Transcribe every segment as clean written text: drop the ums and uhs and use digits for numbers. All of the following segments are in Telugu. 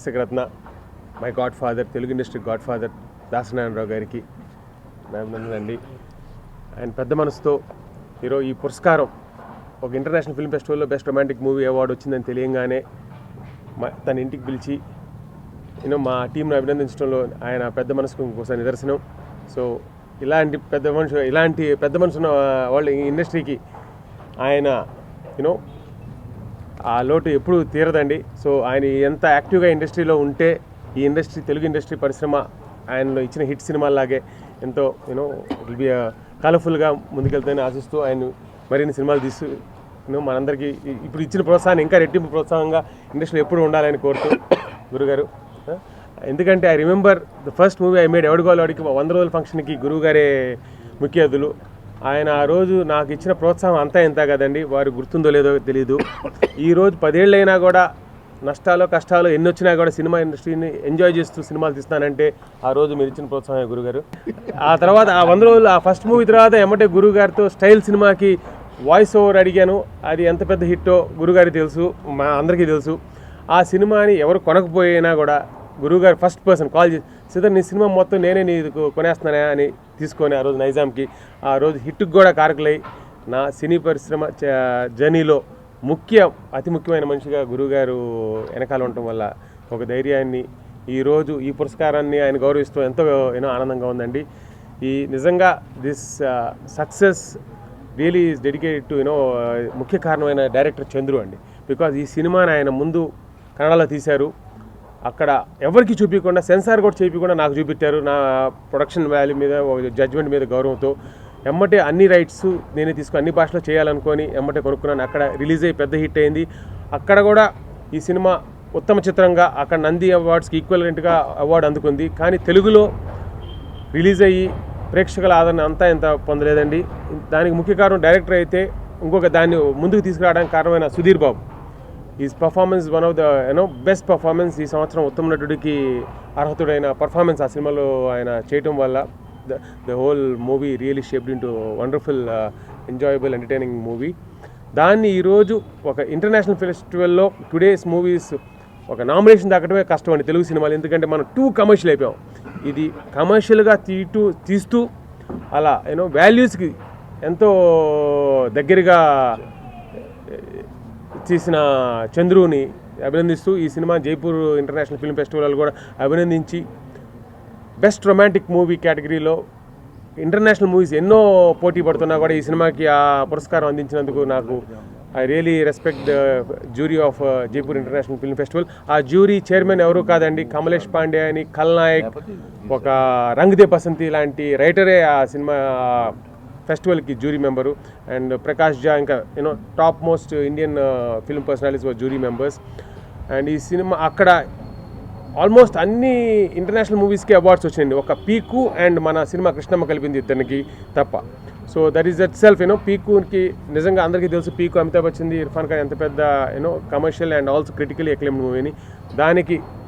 దర్శకరత్న my godfather, Telugu industry godfather Dasanarayanarao గారికి అండి. ఆయన పెద్ద మనసుతో ఈరోజు ఈ పురస్కారం ఒక ఇంటర్నేషనల్ ఫిల్మ్ ఫెస్టివల్లో బెస్ట్ రొమాంటిక్ మూవీ అవార్డు వచ్చిందని తెలియంగానే తన ఇంటికి పిలిచి మా టీంను అభినందించడంలో ఆయన పెద్ద మనసుకు ఇంకోసారి నిదర్శనం. సో ఇలాంటి పెద్ద మనుషు ఉన్న వాళ్ళ ఇండస్ట్రీకి ఆయన ఆ లోటు ఎప్పుడు తీరదండి. సో ఆయన ఎంత యాక్టివ్గా ఇండస్ట్రీలో ఉంటే ఈ ఇండస్ట్రీ, తెలుగు ఇండస్ట్రీ పరిశ్రమ ఆయనలో ఇచ్చిన హిట్ సినిమాలాగే ఎంతో విల్ బి కలర్ఫుల్గా ముందుకెళ్తాయని ఆశిస్తూ ఆయన మరిన్ని సినిమాలు తీస్తూ మనందరికీ ఇప్పుడు ఇచ్చిన ప్రోత్సాహాన్ని ఇంకా రెట్టింపు ప్రోత్సాహంగా ఇండస్ట్రీలో ఎప్పుడు ఉండాలని కోరుతూ గురుగారు. ఎందుకంటే I remember the first movie I made ఎవడిగోలవాడికి 100 రోజుల ఫంక్షన్కి గురువుగారే ముఖ్య అతిథులు. ఆయన ఆ రోజు నాకు ఇచ్చిన ప్రోత్సాహం అంతా ఎంత కదండి, వారు గుర్తుందో లేదో తెలియదు. ఈరోజు 10 ఏళ్ళైనా కూడా నష్టాలు కష్టాలు ఎన్ని వచ్చినా కూడా సినిమా ఇండస్ట్రీని ఎంజాయ్ చేస్తూ సినిమాలు తీస్తానంటే ఆ రోజు మీరు ఇచ్చిన ప్రోత్సాహం గురుగారు. ఆ తర్వాత ఆ 100 రోజులు ఆ ఫస్ట్ మూవీ తర్వాత ఎమ్మటే గురుగారితో స్టైల్ సినిమాకి వాయిస్ ఓవర్ అడిగాను. అది ఎంత పెద్ద హిట్టో గురుగారికి తెలుసు, మా అందరికీ తెలుసు. ఆ సినిమాని ఎవరు కొనకపోయినా కూడా గురువుగారు ఫస్ట్ పర్సన్ కాల్ చేసి, సిద్ధర్ నీ సినిమా మొత్తం నేనే నీకు కొనేస్తున్నానా అని తీసుకొని ఆ రోజు నైజాంకి ఆ రోజు హిట్కి కూడా కారకులై నా సినీ పరిశ్రమ జర్నీలో అతి ముఖ్యమైన మనిషిగా గురువుగారు వెనకాల ఉండటం వల్ల ఒక ధైర్యాన్ని, ఈరోజు ఈ పురస్కారాన్ని ఆయన గౌరవిస్తూ ఎంతో ఆనందంగా ఉందండి. ఈ నిజంగా this success really is dedicated to ముఖ్య కారణమైన డైరెక్టర్ చంద్రు అండి. బికాజ్ ఈ సినిమాని ఆయన ముందు కన్నడలో తీశారు, అక్కడ ఎవరికి చూపించకుండా సెన్సార్ కూడా చేయించకుండా నాకు చూపించారు. నా ప్రొడక్షన్ వాల్యూ మీద, జడ్జ్మెంట్ మీద గౌరవంతో ఎమ్మటే అన్ని రైట్స్ నేనే తీసుకుని అన్ని భాషలో చేయాలనుకొని ఎమ్మటే కొనుక్కున్నాను. అక్కడ రిలీజ్ అయ్యి పెద్ద హిట్ అయింది. అక్కడ కూడా ఈ సినిమా ఉత్తమ చిత్రంగా అక్కడ నంది అవార్డ్స్కి ఈక్వలెంట్గా అవార్డు అందుకుంది. కానీ తెలుగులో రిలీజ్ అయ్యి ప్రేక్షకుల ఆదరణ అంతా ఎంత పొందలేదండి. దానికి ముఖ్య కారణం డైరెక్టర్ అయితే ఇంకొక దాన్ని ముందుకు తీసుకురావడానికి కారణమైన Sudheer Babu. His performance one of the best performance. ఈ సంవత్సరం ఉత్తమ నటుడికి అర్హతుడైన పర్ఫార్మెన్స్ ఆ సినిమాలో ఆయన చేయటం వల్ల the whole movie really shaped into wonderful enjoyable entertaining movie. దాన్ని ఈరోజు ఒక ఇంటర్నేషనల్ ఫెస్టివల్లో టుడేస్ మూవీస్ ఒక నామినేషన్ దక్కడమే కష్టం అండి తెలుగు సినిమాలు. ఎందుకంటే మనం టూ కమర్షియల్ అయిపోయాం. ఇది కమర్షియల్గా తీస్తూ అలా వాల్యూస్కి ఎంతో దగ్గరగా తీసిన చంద్రుని అభినందిస్తూ ఈ cinema Jaipur international film festival కూడా అభినందించి బెస్ట్ రొమాంటిక్ మూవీ కేటగిరీలో ఇంటర్నేషనల్ మూవీస్ ఎన్నో పోటీ పడుతున్నా కూడా ఈ సినిమాకి ఆ పురస్కారం అందించినందుకు నాకు I really respect the jury of Jaipur international film festival. ఆ జ్యూరీ చైర్మన్ ఎవరు కాదండి, కమలేష్ పాండే అని, ఖల్నాయక్, ఒక రంగ్ దే బసంతి లాంటి రైటరే ఆ సినిమా ఫెస్టివల్కి jury member. And Prakash Jha, ఇంకా top most Indian film personalities were jury members. And ఈ సినిమా అక్కడ ఆల్మోస్ట్ అన్ని ఇంటర్నేషనల్ మూవీస్కి అవార్డ్స్ వచ్చినాయండి. ఒక పీకు అండ్ మన సినిమా కృష్ణమ్మ కలిపింది ఇద్దరికి తప్ప. So that is that self పీకుకి నిజంగా అందరికీ తెలుసు, పీకు అమితాబ్ బచ్చన్ది, ఇర్ఫాన్ ఖాన్ ఎంత పెద్ద commercial and also critically acclaimed మూవీని.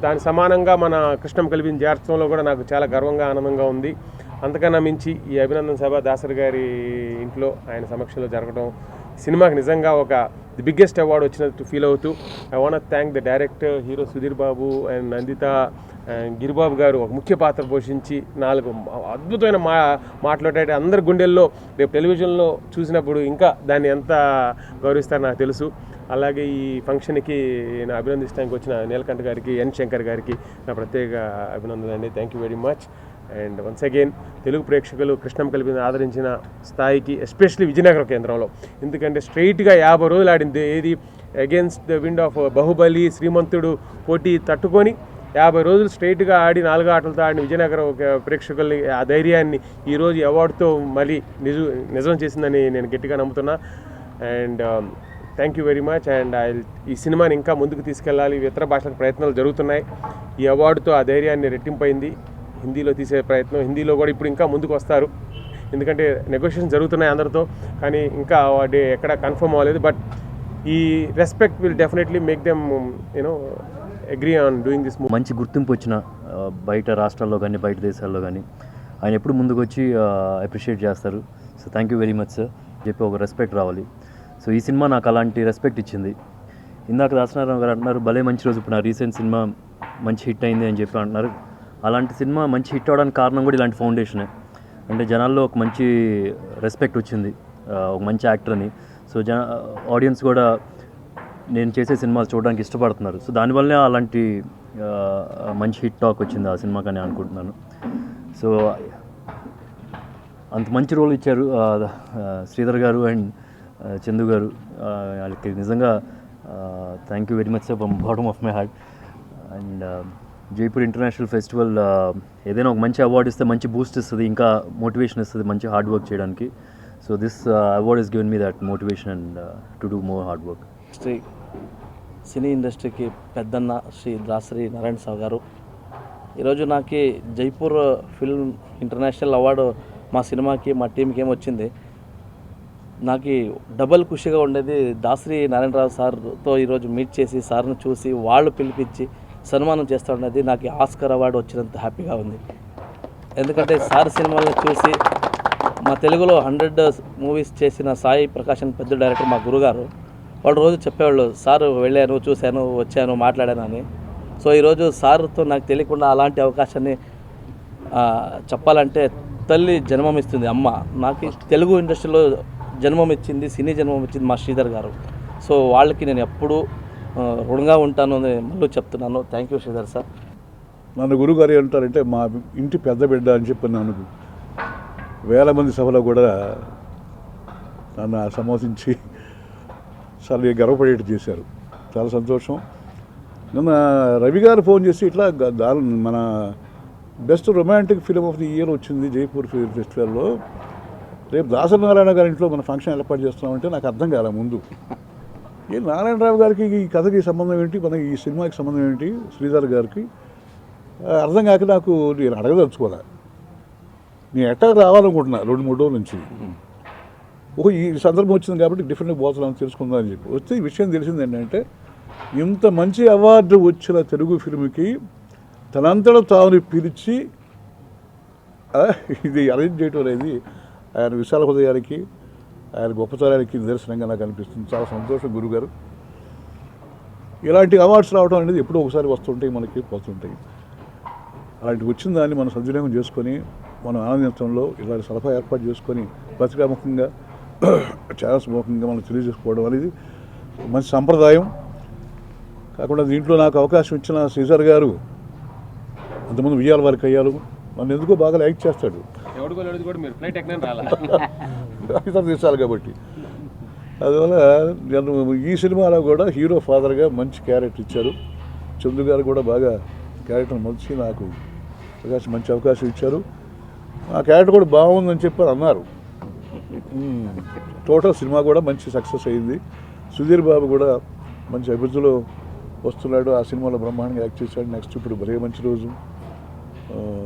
దాని సమానంగా మన కృష్ణమ్మ కలిపింది చేర్చడంలో కూడా నాకు చాలా గర్వంగా ఆనందంగా ఉంది. అంతకన్నా మించి ఈ అభినందన సభ దాసరి గారి ఇంట్లో ఆయన సమక్షంలో జరగడం సినిమాకి నిజంగా ఒక ది బిగ్గెస్ట్ అవార్డు వచ్చినట్టు ఫీల్ అవుతూ I want thank the director hero Sudheer Babu and Nanditha and Giribabu garu ఒక ముఖ్య పాత్ర పోషించి 4 అద్భుతమైన మాట్లాడే అందరి గుండెల్లో రేపు టెలివిజన్లో చూసినప్పుడు ఇంకా దాన్ని ఎంత గౌరవిస్తారో నాకు తెలుసు. అలాగే ఈ ఫంక్షన్కి నేను అభినందించడానికి వచ్చిన నీలకంఠ గారికి, ఎన్ శంకర్ గారికి నా ప్రత్యేక అభినందనలు అండి. Thank you very much. And once again Telugu ప్రేక్షకులు కృష్ణమ్మ కలిపిన ఆదరించిన స్థాయికి, ఎస్పెషలీ విజయనగరం కేంద్రంలో, ఎందుకంటే స్ట్రైట్గా 50 రోజులు ఆడింది. ఏది against the wind of Baahubali, Srimanthudu పోటీ తట్టుకొని 50 రోజులు స్ట్రైట్గా ఆడి 4 ఆటలతో ఆడిన విజయనగరం ప్రేక్షకుల్ని ఆ ధైర్యాన్ని ఈరోజు అవార్డుతో మళ్ళీ నిజం చేసిందని నేను గట్టిగా నమ్ముతున్నా. And thank you very much. And ఈ సినిమాని ఇంకా ముందుకు తీసుకెళ్ళాలి, ఇతర భాషలకు ప్రయత్నాలు జరుగుతున్నాయి. ఈ అవార్డుతో ఆ ధైర్యాన్ని రెట్టింపైంది. హిందీలో తీసే ప్రయత్నం, హిందీలో కూడా ఇప్పుడు ఇంకా ముందుకు వస్తారు, ఎందుకంటే నెగోషియేషన్ జరుగుతున్నాయి అందరితో, కానీ ఇంకా డే ఎక్కడ కన్ఫర్మ్ అవ్వలేదు. బట్ ఈ respect will definitely make them agree on doing this movie. మంచి గుర్తింపు వచ్చిన బయట రాష్ట్రాల్లో కానీ బయట దేశాల్లో కానీ ఆయన ఎప్పుడు ముందుకు వచ్చి అప్రిషియేట్ చేస్తారు. So thank you very much sir చెప్పి ఒక రెస్పెక్ట్ రావాలి. సో ఈ సినిమా నాకు అలాంటి రెస్పెక్ట్ ఇచ్చింది. ఇందాక దాసనారాయణ గారు అంటున్నారు భలే మంచి రోజు. ఇప్పుడు నా రీసెంట్ సినిమా మంచి హిట్ అయింది అని చెప్పి అంటున్నారు. అలాంటి సినిమా మంచి హిట్ అవ్వడానికి కారణం కూడా ఇలాంటి ఫౌండేషనే. అంటే జనాల్లో ఒక మంచి రెస్పెక్ట్ వచ్చింది ఒక మంచి యాక్టర్ని. సో ఆడియన్స్ కూడా నేను చేసే సినిమాలు చూడడానికి ఇష్టపడుతున్నారు. సో దానివల్లనే అలాంటి మంచి హిట్ టాక్ వచ్చింది ఆ సినిమాకని అనుకుంటున్నాను. సో అంత మంచి రోల్ ఇచ్చారు శ్రీధర్ గారు అండ్ చందు గారు. వాళ్ళకి నిజంగా thank you very much sir from bottom of my heart. And Jaipur international festival ఏదైనా ఒక మంచి అవార్డు ఇస్తే మంచి బూస్ట్ ఇస్తుంది, ఇంకా మోటివేషన్ ఇస్తుంది మంచి హార్డ్ వర్క్ చేయడానికి. So this award is given me that motivation and to do more hard work. Cine ఇండస్ట్రీకి పెద్దన్న శ్రీ దాసరి నారాయణ సావు గారు, ఈరోజు నాకు జైపూర్ ఫిల్మ్ ఇంటర్నేషనల్ అవార్డు మా సినిమాకి మా టీంకి ఏమొచ్చింది, నాకు డబల్ ఖుషిగా ఉండేది. దాసరి నారాయణరావు సార్తో ఈరోజు మీట్ చేసి సార్ను చూసి వాళ్ళు పిలిపించి సన్మానం చేస్తూ ఉన్నది నాకు ఆస్కర్ అవార్డు వచ్చినంత హ్యాపీగా ఉంది. ఎందుకంటే సార్ సినిమాలను చూసి మా తెలుగులో 100 మూవీస్ చేసిన సాయి ప్రకాష్ అని పెద్ద డైరెక్టర్ మా గురుగారు, వాళ్ళు రోజు చెప్పేవాళ్ళు సార్ వెళ్ళాను, చూశాను, వచ్చాను, మాట్లాడాను అని. సో ఈరోజు సార్తో నాకు తెలియకుండా అలాంటి అవకాశాన్ని చెప్పాలంటే తల్లి జన్మం ఇస్తుంది అమ్మ. నాకు తెలుగు ఇండస్ట్రీలో జన్మం ఇచ్చింది, సినీ జన్మం ఇచ్చింది మా శ్రీధర్ గారు. సో వాళ్ళకి నేను ఎప్పుడూ రుణంగా ఉంటాను అని మళ్ళీ చెప్తున్నాను. Thank you Sridhar sir. నన్ను గురుగారు అంటారంటే మా ఇంటి పెద్ద బిడ్డ అని చెప్పి నన్ను వేల మంది సభలో కూడా నన్ను సంబోధించి చాలా గర్వపడేట్టు చేశారు. చాలా సంతోషం. నిన్న రవి గారు ఫోన్ చేసి ఇట్లా మన best romantic film of the year వచ్చింది జైపూర్ ఫిల్మ్ ఫెస్టివల్లో, రేపు దాసరి నారాయణ గారి ఇంట్లో మన ఫంక్షన్ ఏర్పాటు చేస్తున్నామంటే నాకు అర్థం కాలే ముందు. ఏ నారాయణరావు గారికి ఈ కథకి సంబంధం ఏంటి, మన ఈ సినిమాకి సంబంధం ఏంటి, శ్రీధర్ గారికి అర్థం కాక నాకు నేను అడగదలుచుకోలే. నేను ఎట్టా రావాలనుకుంటున్నా 2-3 రోజుల నుంచి. ఈ సందర్భం వచ్చింది కాబట్టి డిఫరెంట్గా పోతున్నాను తెలుసుకుందాం అని చెప్పి వస్తే ఈ విషయం తెలిసింది ఏంటంటే, ఇంత మంచి అవార్డు వచ్చిన తెలుగు ఫిల్మ్కి తనంతట తాను పిలిచి ఇది అరేంజ్ చేయటం అనేది ఆయన విశాల హృదయానికి, ఆయన గొప్పతనానికి నిదర్శనంగా నాకు అనిపిస్తుంది. చాలా సంతోషం గురుగారు. ఇలాంటి అవార్డ్స్ రావడం అనేది ఎప్పుడో ఒకసారి వస్తుంటాయి, మనకి పోతుంటాయి. అలాంటివి వచ్చిన దాన్ని మనం సద్వినియోగం చేసుకొని మనం ఆనందించడంలో ఇలాంటి సలహా ఏర్పాటు చేసుకొని పత్రికాముఖంగా ఛానల్స్ ముఖంగా మనం తెలియజేసుకోవడం అనేది మంచి సంప్రదాయం. కాకుండా దీంట్లో నాకు అవకాశం ఇచ్చిన శ్రీధర్ గారు అంతమంది ఉయ్యాల వారికి అయ్యారు, నన్ను ఎందుకో బాగా లైక్ చేస్తాడు ఇతర దేశాలు కాబట్టి. అందువల్ల నన్ను ఈ సినిమాలో కూడా హీరో ఫాదర్గా మంచి క్యారెక్టర్ ఇచ్చారు. చందు గారు కూడా బాగా క్యారెక్టర్ మలిచి నాకు మంచి అవకాశం ఇచ్చారు. ఆ క్యారెక్టర్ కూడా బాగుందని చెప్పి అన్నారు. టోటల్ సినిమా కూడా మంచి సక్సెస్ అయింది. సుధీర్ బాబు కూడా మంచి అభివృద్ధిలో వస్తున్నాడు. ఆ సినిమాలో బ్రహ్మాండంగా యాక్ట్ చేశాడు. నెక్స్ట్ ఇప్పుడు భలే మంచి రోజు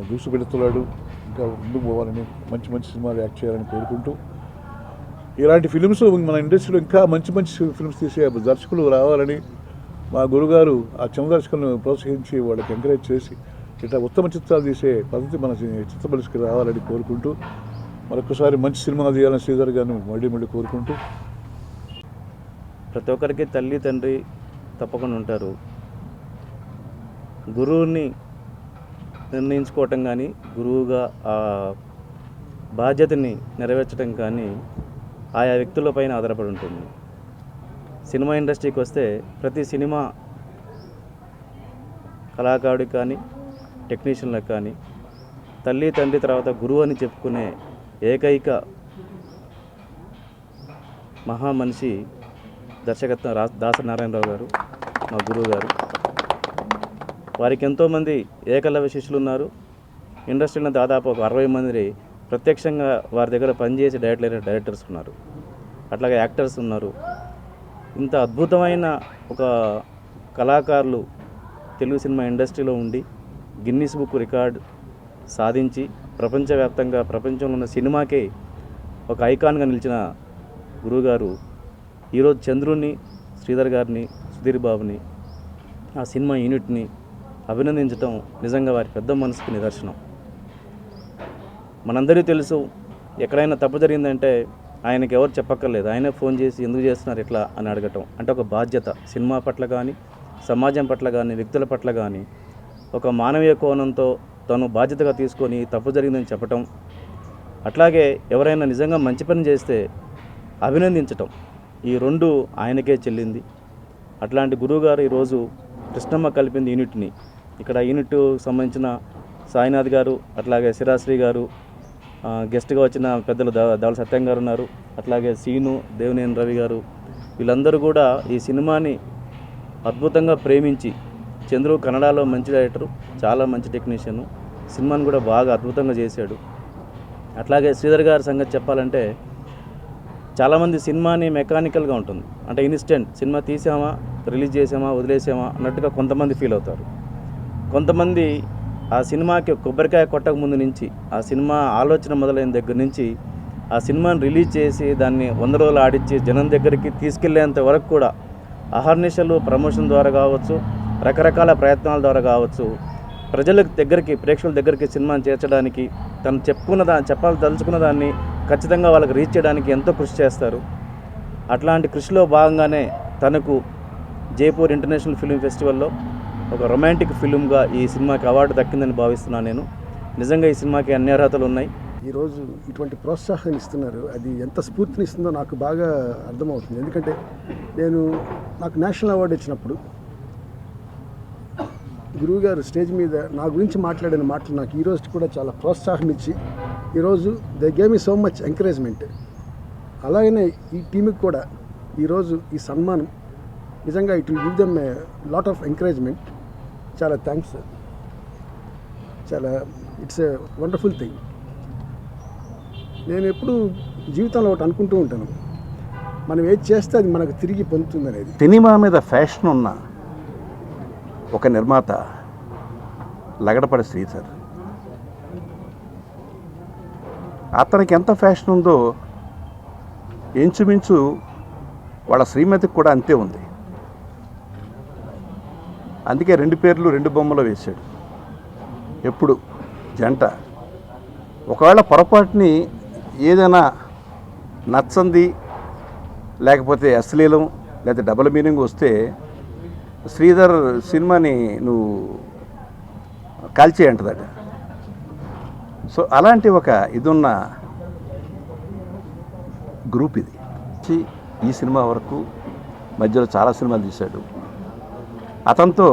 దూసుకెడుతున్నాడు. ఇంకా ముందుకు పోవాలని మంచి మంచి సినిమాలు యాక్ట్ చేయాలని కోరుకుంటూ, ఇలాంటి ఫిలిమ్స్ మన ఇండస్ట్రీలో ఇంకా మంచి మంచి ఫిల్మ్స్ తీసే దర్శకులు రావాలని మా గురుగారు ఆ చిన్న దర్శకులను ప్రోత్సహించి వాళ్ళకి ఎంకరేజ్ చేసి ఇట్లా ఉత్తమ చిత్రాలు తీసే పద్ధతి మన చిత్రపరిస్థితికి రావాలని కోరుకుంటూ, మరొకసారి మంచి సినిమా తీయాలని శ్రీధర్ గారిని మళ్ళీ కోరుకుంటూ, ప్రతి ఒక్కరికి తల్లి తండ్రి తప్పకుండా ఉంటారు. గురువుని నిర్ణయించుకోవటం కానీ, గురువుగా ఆ బాధ్యతని నెరవేర్చడం కానీ ఆయా వ్యక్తుల పైన ఆధారపడి ఉంటుంది. సినిమా ఇండస్ట్రీకి వస్తే ప్రతి సినిమా కళాకారుడికి కానీ టెక్నీషియన్లకు కానీ తల్లి తండ్రి తర్వాత గురువు అని చెప్పుకునే ఏకైక మహామనిషి దర్శకత్వం దాసరి నారాయణరావు గారు, మా గురువు గారు. వారికి ఎంతోమంది ఏకలవ్య శిష్యులు ఉన్నారు. ఇండస్ట్రీలో దాదాపు ఒక 60 మంది ప్రత్యక్షంగా వారి దగ్గర పనిచేసి డైరెక్టర్స్ ఉన్నారు. అట్లాగే యాక్టర్స్ ఉన్నారు. ఇంత అద్భుతమైన ఒక కళాకారులు తెలుగు సినిమా ఇండస్ట్రీలో ఉండి గిన్నిస్ బుక్ రికార్డ్ సాధించి ప్రపంచవ్యాప్తంగా ప్రపంచంలో ఉన్న సినిమాకే ఒక ఐకాన్గా నిలిచిన గురువుగారు ఈరోజు చంద్రుని, శ్రీధర్ గారిని, సుధీర్ బాబుని, ఆ సినిమా యూనిట్ని అభినందించడం నిజంగా వారి పెద్ద మనసుకి నిదర్శనం. మనందరికీ తెలుసు, ఎక్కడైనా తప్పు జరిగిందంటే ఆయనకి ఎవరు చెప్పక్కర్లేదు, ఆయనే ఫోన్ చేసి ఎందుకు చేస్తున్నారు ఇట్లా అని అడగటం అంటే ఒక బాధ్యత. సినిమా పట్ల కానీ, సమాజం పట్ల కానీ, వ్యక్తుల పట్ల కానీ ఒక మానవీయ కోణంతో తను బాధ్యతగా తీసుకొని తప్పు జరిగిందని చెప్పటం, అట్లాగే ఎవరైనా నిజంగా మంచి పని చేస్తే అభినందించటం, ఈ రెండు ఆయనకే చెల్లింది. అట్లాంటి గురువుగారు ఈరోజు కృష్ణమ్మ కలిపింది యూనిట్ని. ఇక్కడ యూనిట్ సంబంధించిన సాయినాథ్ గారు, అట్లాగే శిరాశ్రీ గారు, గెస్ట్గా వచ్చిన పెద్దలు దావల సత్యం గారు ఉన్నారు, అట్లాగే సీను, దేవినేని రవి గారు, వీళ్ళందరూ కూడా ఈ సినిమాని అద్భుతంగా ప్రేమించి, చంద్రు కన్నడలో మంచి డైరెక్టరు, చాలా మంచి టెక్నీషియను, సినిమాని కూడా బాగా అద్భుతంగా చేశాడు. అట్లాగే శ్రీధర్ గారి సంగతి చెప్పాలంటే చాలామంది సినిమాని మెకానికల్గా ఉంటుంది, అంటే ఇన్స్టెంట్ సినిమా తీసామా, రిలీజ్ చేసామా, వదిలేసామా అన్నట్టుగా కొంతమంది ఫీల్ అవుతారు. కొంతమంది ఆ సినిమాకి కొబ్బరికాయ కొట్టక ముందు నుంచి, ఆ సినిమా ఆలోచన మొదలైన దగ్గర నుంచి ఆ సినిమాని రిలీజ్ చేసి దాన్ని 100 రోజులు ఆడిచ్చి జనం దగ్గరికి తీసుకెళ్లేంత వరకు కూడా అహర్నిశలు ప్రమోషన్ ద్వారా కావచ్చు, రకరకాల ప్రయత్నాల ద్వారా కావచ్చు, ప్రజల దగ్గరికి, ప్రేక్షకుల దగ్గరికి సినిమాని చేర్చడానికి, తను చెప్పాల్సిన దాన్ని ఖచ్చితంగా వాళ్ళకి రీచ్ చేయడానికి ఎంతో కృషి చేస్తారు. అట్లాంటి కృషిలో భాగంగానే తనకు జైపూర్ ఇంటర్నేషనల్ ఫిల్మ్ ఫెస్టివల్లో ఒక రొమాంటిక్ ఫిల్మ్గా ఈ సినిమాకి అవార్డు దక్కిందని భావిస్తున్నాను నేను. నిజంగా ఈ సినిమాకి అన్ని అర్హతలు ఉన్నాయి. ఈరోజు ఇటువంటి ప్రోత్సాహాన్ని ఇస్తున్నారు, అది ఎంత స్ఫూర్తినిస్తుందో నాకు బాగా అర్థమవుతుంది. ఎందుకంటే నాకు నేషనల్ అవార్డు ఇచ్చినప్పుడు గురువుగారు స్టేజ్ మీద నా గురించి మాట్లాడిన మాటలు నాకు ఈరోజు కూడా చాలా ప్రోత్సాహం ఇచ్చి, ఈరోజు they gave me so much encouragement. అలాగనే ఈ టీంకి కూడా ఈరోజు ఈ సన్మానం నిజంగా it will give them a lot of encouragement. చాలా థ్యాంక్స్, చాలా ఇట్స్ ఏ వండర్ఫుల్ థింగ్. నేను ఎప్పుడు జీవితంలో ఒకటి అనుకుంటూ ఉంటాను, మనం ఏది చేస్తే అది మనకు తిరిగి పొందుతుంది అనేది. సినిమా మీద ఫ్యాషన్ ఉన్న ఒక నిర్మాత లగడపడి శ్రీధర్. అతనికి ఎంత ఫ్యాషన్ ఉందో ఇంచుమించు వాళ్ళ శ్రీమతికి కూడా అంతే ఉంది. అందుకే 2 పేర్లు 2 బొమ్మలు వేశాడు ఎప్పుడు జంట. ఒకవేళ పొరపాటుని ఏదైనా నచ్చంది, లేకపోతే అశ్లీలం, లేకపోతే డబుల్ మీనింగ్ వస్తే శ్రీధర్ సినిమాని నువ్వు కాల్చేయంటదట. సో అలాంటి ఒక ఇదున్న గ్రూప్ ఇది. ఈ సినిమా వరకు మధ్యలో చాలా సినిమాలు తీశాడు. అతనితో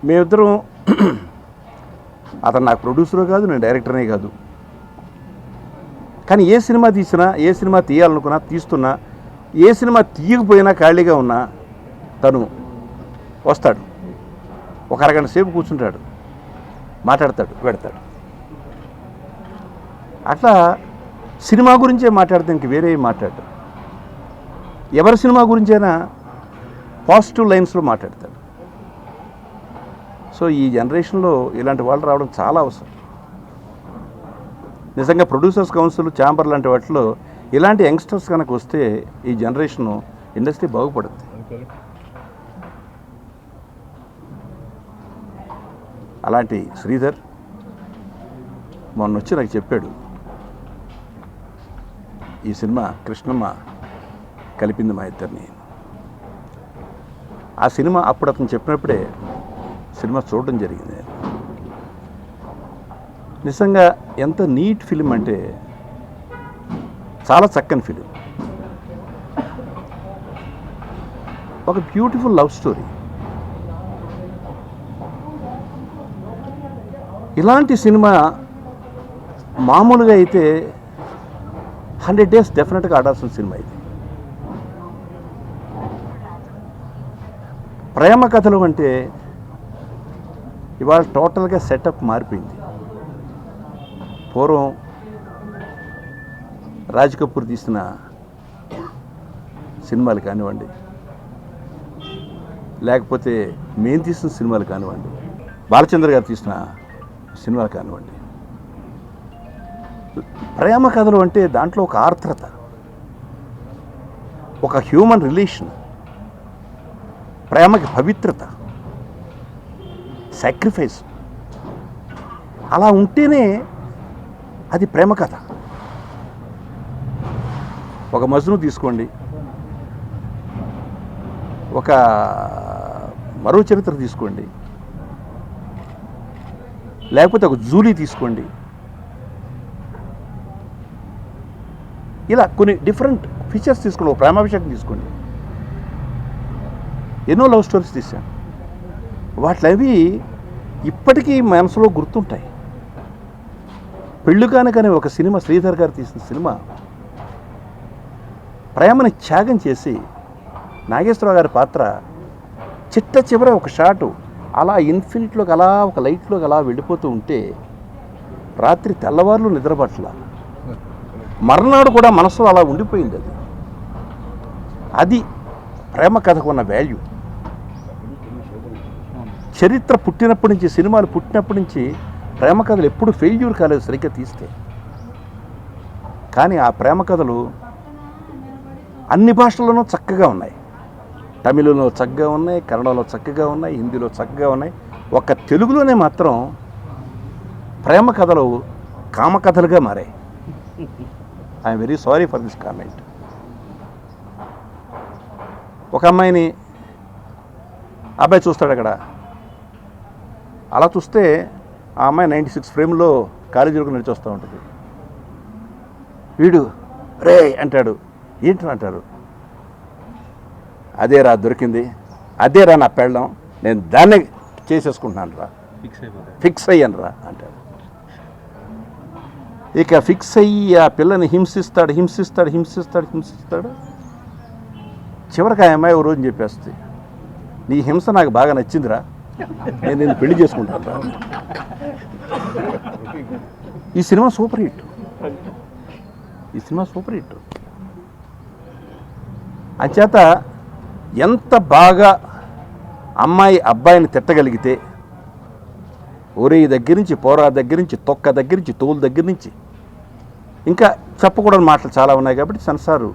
మేమిద్దరం, అతను నాకు ప్రొడ్యూసరు కాదు, నేను డైరెక్టర్నే కాదు, కానీ ఏ సినిమా తీసినా, ఏ సినిమా తీయాలనుకున్నా, తీస్తున్నా, ఏ సినిమా తీయకపోయినా ఖాళీగా ఉన్నా తను వస్తాడు, ఒక అరగంట సేపు కూర్చుంటాడు, మాట్లాడతాడు, పెడతాడు. అట్లా సినిమా గురించే మాట్లాడితే ఇంక వేరే మాట్లాడతాడు. ఎవరి సినిమా గురించైనా పాజిటివ్ లైన్స్లో మాట్లాడతాడు. సో ఈ జనరేషన్లో ఇలాంటి వాళ్ళు రావడం చాలా అవసరం. నిజంగా ప్రొడ్యూసర్స్ కౌన్సిల్, ఛాంబర్ లాంటి వాటిలో ఇలాంటి యంగ్స్టర్స్ కనుక వస్తే ఈ జనరేషను ఇండస్ట్రీ బాగుపడుతుంది. అలాంటి శ్రీధర్ మొన్న వచ్చి నాకు చెప్పాడు, ఈ సినిమా కృష్ణమ్మ కలిపింది మా ఇద్దరిని. ఆ సినిమా అప్పుడు అతను చెప్పినప్పుడే సినిమా చూడడం జరిగింది. నిజంగా ఎంత నీట్ ఫిలిం అంటే చాలా చక్కని ఫిలిం, ఒక బ్యూటిఫుల్ లవ్ స్టోరీ. ఇలాంటి సినిమా మామూలుగా అయితే 100 days డెఫినెట్గా ఆడాల్సిన సినిమా ఇది. ప్రేమ కథలు అంటే ఇవాళ టోటల్గా సెటప్ మారిపోయింది. పూర్వం రాజ్ కపూర్ తీసిన సినిమాలు కానివ్వండి, లేకపోతే మేము తీసిన సినిమాలు కానివ్వండి, బాలచంద్ర గారు తీసిన సినిమాలు కానివ్వండి, ప్రేమ కథలు అంటే దాంట్లో ఒక ఆర్ద్రత, ఒక హ్యూమన్ రిలేషన్, ప్రేమకి పవిత్రత, సాక్రిఫైస్, అలా ఉంటేనే అది ప్రేమ కథ. ఒక మజ్ను తీసుకోండి, ఒక మరో చరిత్ర తీసుకోండి, లేకపోతే ఒక జూలీ తీసుకోండి, ఇలా కొన్ని డిఫరెంట్ ఫీచర్స్ తీసుకోండి, ఒక ప్రేమాభిషేకం తీసుకోండి, ఎన్నో లవ్ స్టోరీస్ తీశాను. వాటివి ఇప్పటికీ మనసులో గుర్తుంటాయి. పెళ్ళి కానికనే ఒక సినిమా, శ్రీధర్ గారు తీసిన సినిమా, ప్రేమని త్యాగం చేసి నాగేశ్వరరావు గారి పాత్ర చిట్ట చివర ఒక షాటు అలా ఇన్ఫినిట్లోకి అలా ఒక లైట్లోకి అలా వెళ్ళిపోతూ ఉంటే రాత్రి తెల్లవార్లు నిద్రపట్ల, మర్నాడు కూడా మనసులో అలా ఉండిపోయింది. అది ప్రేమ కథకు ఉన్న వాల్యూ. చరిత్ర పుట్టినప్పటి నుంచి, సినిమాలు పుట్టినప్పటి నుంచి ప్రేమ కథలు ఎప్పుడు ఫెయిల్యూర్ కాలేదు సరిగ్గా తీస్తే. కానీ ఆ ప్రేమ కథలు అన్ని భాషల్లోనూ చక్కగా ఉన్నాయి. తమిళంలో చక్కగా ఉన్నాయి, కన్నడలో చక్కగా ఉన్నాయి, హిందీలో చక్కగా ఉన్నాయి. ఒక్క తెలుగులోనే మాత్రం ప్రేమ కథలు కామకథలుగా మారాయి. I'm very sorry for this comment. ఒక అమ్మాయిని అబ్బాయి చూస్తాడు అక్కడ, అలా చూస్తే ఆ అమ్మాయి 96 ఫ్రేమ్లో కాలేజీలోకి నడిచి వస్తూ ఉంటుంది. వీడు రే అంటాడు. ఏంటని అంటారు? అదేరా దొరికింది, అదేరా నా పెళ్ళం, నేను దాన్నే చేసేసుకుంటున్నాను రా, ఫిక్స్ అయ్యాను రా అంటాడు. ఇక ఫిక్స్ అయ్యి ఆ పిల్లని హింసిస్తాడు. చివరికి ఆ అమ్మాయి ఓ రోజు చెప్పేస్తుంది, నీ హింస నాకు బాగా నచ్చిందిరా, నేను నిన్ను పెళ్లి చేసుకుంటాను రా. ఈ సినిమా సూపర్ హిట్. అంచేత ఎంత బాగా అమ్మాయి అబ్బాయిని తిట్టగలిగితే, ఒరే దగ్గర నుంచి, పోరా దగ్గర నుంచి, తొక్క దగ్గర నుంచి, తోలు దగ్గర నుంచి, ఇంకా చెప్పకూడని మాటలు చాలా ఉన్నాయి కాబట్టి, సెన్సారు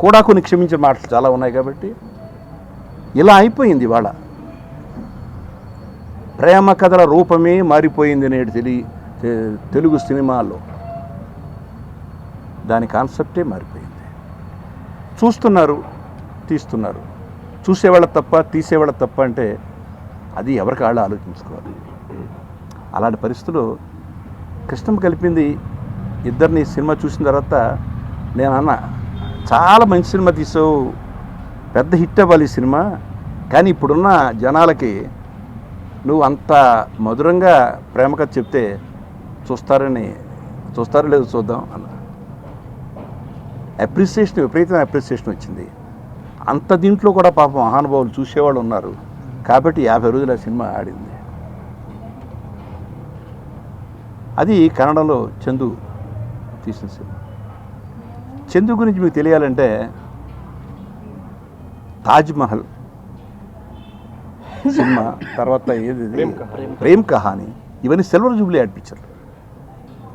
కూడా కొన్ని క్షమించిన మాటలు చాలా ఉన్నాయి కాబట్టి ఇలా అయిపోయింది. ఇవాళ ప్రేమ కథల రూపమే మారిపోయింది నేడు తెలుగు సినిమాల్లో. దాని కాన్సెప్టే మారిపోయింది. చూస్తున్నారు, తీస్తున్నారు. చూసేవాళ్ళ తప్ప, తీసేవాళ్ళ తప్ప అంటే అది ఎవరికి వాళ్ళు ఆలోచించుకోవాలి. అలాంటి పరిస్థితుల్లో కృష్ణం కలిపింది ఇద్దరిని. సినిమా చూసిన తర్వాత నేను అన్నా, చాలా మంచి సినిమా తీసావు, పెద్ద హిట్ అవ్వాలి ఈ సినిమా, కానీ ఇప్పుడున్న జనాలకి నువ్వు అంత మధురంగా ప్రేమ కథ చెప్తే చూస్తారో లేదో చూద్దాం అన్న. అప్రిసియేషన్, విపరీతమైన అప్రిసియేషన్ వచ్చింది. అంత దీంట్లో కూడా పాపం మహానుభావులు చూసేవాళ్ళు ఉన్నారు కాబట్టి 50 రోజులు ఆ సినిమా ఆడింది. అది కన్నడలో చందు తీసిన సినిమా. చందు గురించి మీకు తెలియాలంటే, తాజ్ మహల్ సినిమా తర్వాత ఏది ప్రేమ్ కహానీ, ఇవన్నీ సిల్వర్ జూబ్లీ యాడ్ పిక్చర్లు.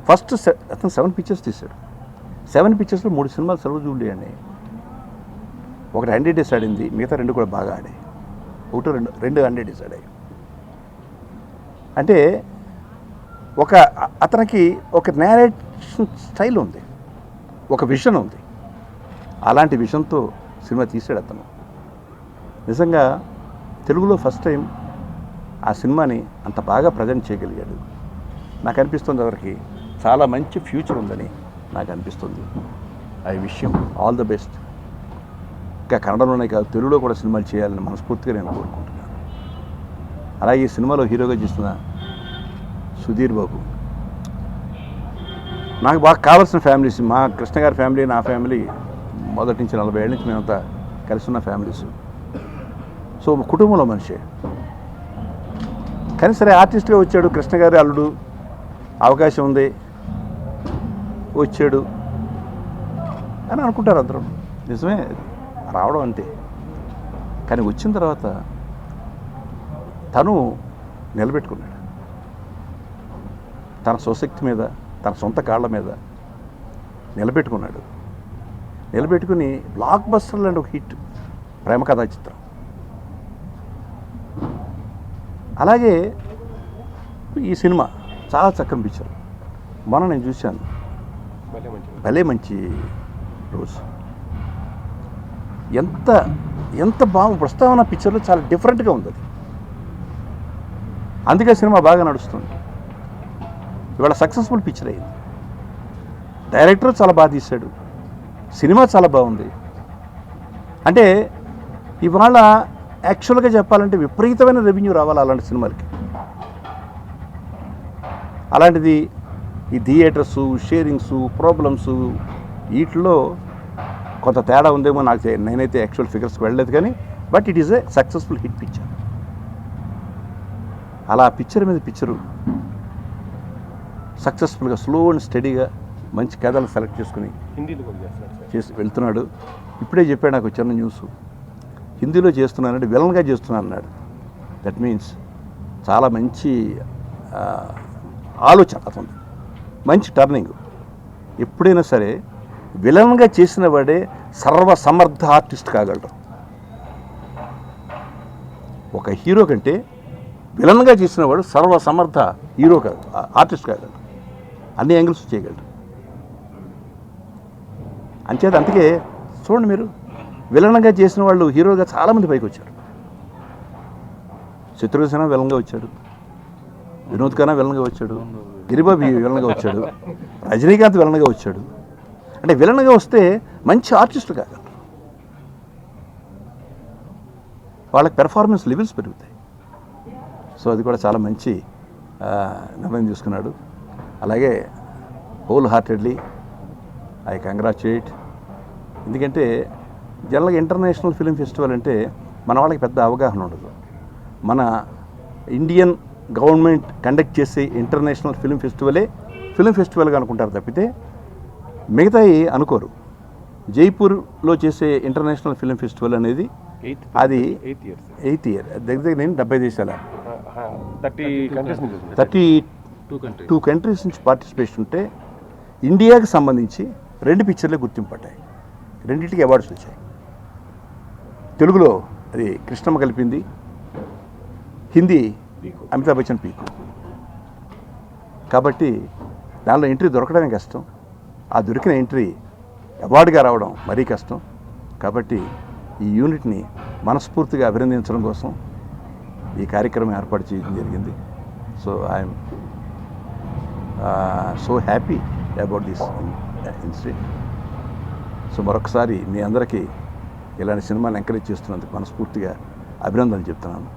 ఫస్ట్ అతను 7 పిక్చర్స్ తీశాడు. 7 పిక్చర్స్లో 3 సినిమాలు సిల్వర్ జూబ్లీ అన్నాయి. ఒకటి 100 డేస్ ఆడింది, మిగతా 2 కూడా బాగా ఆడాయి. రెండు 100 డేస్ ఆడాయి. అంటే అతనికి ఒక నేరేషన్ స్టైల్ ఉంది, ఒక విజన్ ఉంది. అలాంటి విజన్తో సినిమా తీసాడు అతను. నిజంగా తెలుగులో ఫస్ట్ టైం ఆ సినిమాని అంత బాగా ప్రజెంట్ చేయగలిగాడు. నాకు అనిపిస్తుంది ఎవరికి చాలా మంచి ఫ్యూచర్ ఉందని నాకు అనిపిస్తుంది. I wish him all the best. ఇంకా కన్నడలోనే కాదు, తెలుగులో కూడా సినిమాలు చేయాలని మనస్ఫూర్తిగా నేను కోరుకుంటున్నాను. అలాగే ఈ సినిమాలో హీరోగా చేస్తున్న సుధీర్ బాబు, నాకు బాగా కావాల్సిన ఫ్యామిలీస్. మా కృష్ణ గారి ఫ్యామిలీ, నా ఫ్యామిలీ మొదటి నుంచి 40 ఏళ్ళ నుంచి మేమంతా కలిసి ఉన్న ఫ్యామిలీస్. సో కుటుంబంలో మనిషి. కానీ సరే ఆర్టిస్ట్గా వచ్చాడు, కృష్ణ గారి అల్లుడు, అవకాశం ఉంది, వచ్చాడు అని అనుకుంటారు అందరూ. నిజమే, రావడం అంతే. కానీ వచ్చిన తర్వాత తను నిలబెట్టుకున్నాడు. తన స్వశక్తి మీద, తన సొంత కాళ్ళ మీద నిలబెట్టుకుని బ్లాక్ బస్టర్ లాంటి ఒక హిట్ ప్రేమ కథా చిత్రం. అలాగే ఈ సినిమా చాలా చక్కని పిక్చర్. మొన్న నేను చూశాను, భలే మంచి రోజు. ఎంత బాగు ప్రస్తావన పిక్చర్లో చాలా డిఫరెంట్గా ఉంది. అది అందుకే సినిమా బాగా నడుస్తుంది. ఇవాళ సక్సెస్ఫుల్ పిక్చర్ అయింది. డైరెక్టర్ చాలా బాగా తీశాడు, సినిమా చాలా బాగుంది. అంటే ఇవాళ యాక్చువల్గా చెప్పాలంటే విపరీతమైన రెవెన్యూ రావాలి అలాంటి సినిమాలకి. అలాంటిది ఈ థియేటర్సు, షేరింగ్సు, ప్రాబ్లమ్స్ వీటిలో కొంత తేడా ఉందేమో నాకు నేనైతే యాక్చువల్ ఫిగర్స్కి వెళ్ళలేదు కానీ but it is a successful hit picture. అలా పిక్చర్ మీద పిక్చరు సక్సెస్ఫుల్గా స్లో అండ్ స్టడీగా మంచి కథలు సెలెక్ట్ చేసుకుని హిందీలో కూడా చేస్తున్నారు సార్. చేసి వెళ్తున్నాడు. ఇప్పుడే చెప్పాడు నాకు చిన్న న్యూస్, హిందీలో చేస్తున్నానంటే విలన్గా చేస్తున్నాను అన్నాడు. దట్ మీన్స్ చాలా మంచి ఆలోచన అతను, మంచి టర్నింగ్. ఎప్పుడైనా సరే విలన్గా చేసిన వాడే సర్వసమర్థ ఆర్టిస్ట్ కాగలరు. ఒక హీరో కంటే విలన్గా చేసిన వాడు సర్వసమర్థ హీరో కాదు, ఆర్టిస్ట్ కాగలరు, అన్ని యాంగిల్స్ చేయగలరు. అంచేత అందుకే చూడండి మీరు, విలన్గా చేసిన వాళ్ళు హీరోగా చాలామంది పైకి వచ్చారు. శత్రుఘ్న విలన్గా వచ్చాడు, వినోద్ ఖన్నా విలన్గా వచ్చాడు, గిరిబాబు విలన్గా వచ్చాడు, రజనీకాంత్ విలన్గా వచ్చాడు. అంటే విలన్గా వస్తే మంచి ఆర్టిస్టులు కాగలరు, వాళ్ళకి పెర్ఫార్మెన్స్ లెవెల్స్ పెరుగుతాయి. సో అది కూడా చాలా మంచి నిర్ణయం తీసుకున్నాడు. అలాగే హోల్ హార్టెడ్లీ ఐ కంగ్రాచులేట్. ఎందుకంటే జనరల్గా ఇంటర్నేషనల్ ఫిలిం ఫెస్టివల్ అంటే మన వాళ్ళకి పెద్ద అవగాహన ఉండదు. మన ఇండియన్ గవర్నమెంట్ కండక్ట్ చేసే ఇంటర్నేషనల్ ఫిలిం ఫెస్టివల్గా అనుకుంటారు తప్పితే మిగతాయి అనుకోరు. జైపూర్లో చేసే ఇంటర్నేషనల్ ఫిలిం ఫెస్టివల్ అనేది అది 8th ఇయర్ దగ్గర నేను 70 దేశాల 32 కంట్రీస్ నుంచి పార్టిసిపేషన్ ఉంటే ఇండియాకి సంబంధించి 2 పిక్చర్లే గుర్తింపు పడ్డాయి, 2టికి అవార్డ్స్ వచ్చాయి. తెలుగులో అది కృష్ణమ్మ కలిపింది, హిందీ అమితాబ్ బచ్చన్ పీకు. కాబట్టి దానిలో ఎంట్రీ దొరకడమే కష్టం, ఆ దొరికిన ఎంట్రీ అవార్డుగా రావడం మరీ కష్టం. కాబట్టి ఈ యూనిట్ని మనస్ఫూర్తిగా అభినందించడం కోసం ఈ కార్యక్రమం ఏర్పాటు చేయడం జరిగింది. So I'm so happy about this incident. So మరొకసారి మీ అందరికీ ఇలాంటి సినిమాని ఎంకరేజ్ చేస్తున్నందుకు మనస్ఫూర్తిగా అభినందనలు చెప్తున్నాను.